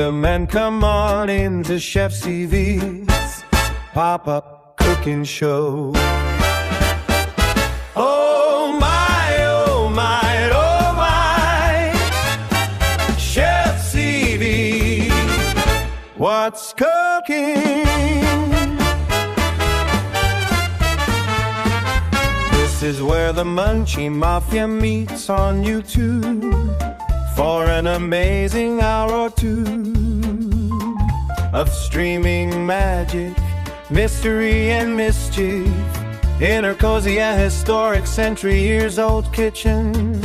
Welcome and come on into Chef Sivi's pop-up cooking show. Oh my, oh my, oh my, Chef Sivi, what's cooking? This is where the Munchie Mafia meets on YouTube for an amazing hour or two of streaming magic, mystery and mischief in her cozy and historic century-years-old kitchen,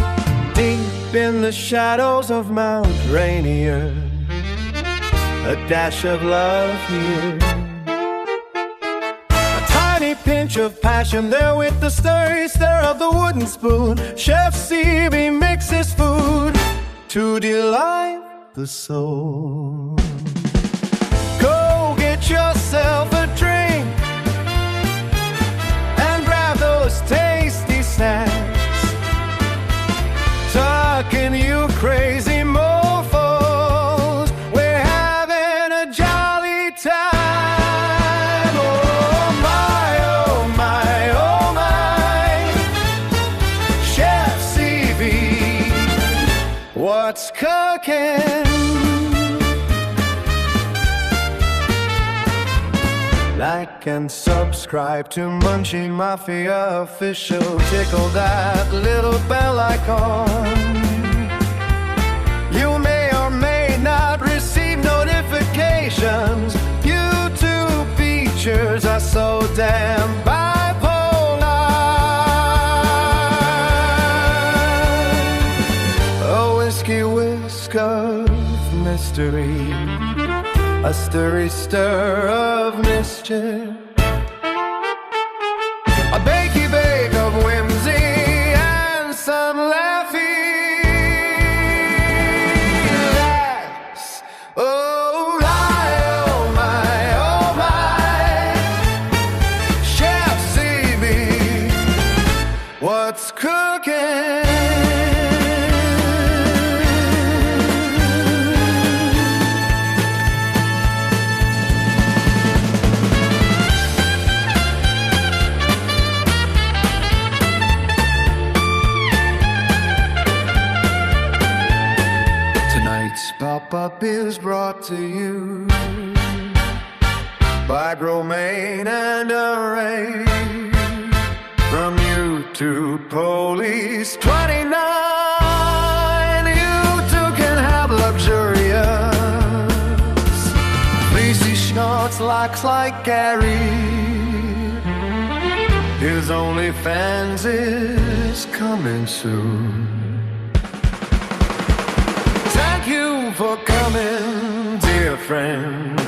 deep in the shadows of Mount Rainier. A dash of love here, pinch of passion there with the stir of the wooden spoon. Chef Sivi mixes food to delight the soul. Go get yourself a drink and grab those tasty snacks, talking you crazy mofos. We're having a jolly time. What's cooking? Like and subscribe to Munchie Mafia Official. Tickle that little bell icon. You may or may not receive notifications. YouTube features are so damn whisk of mystery, a stirry stir of mischief, a bakey bake of whimsy and some laughy laughs. Oh my, Chef Sivi, what's cooking? Pop-up is brought to you by Romaine and Array. From YouTube Police 29, you too can have luxurious fleecy shorts, locks like Gary. His OnlyFans is coming soon. Thank you for coming, dear friend.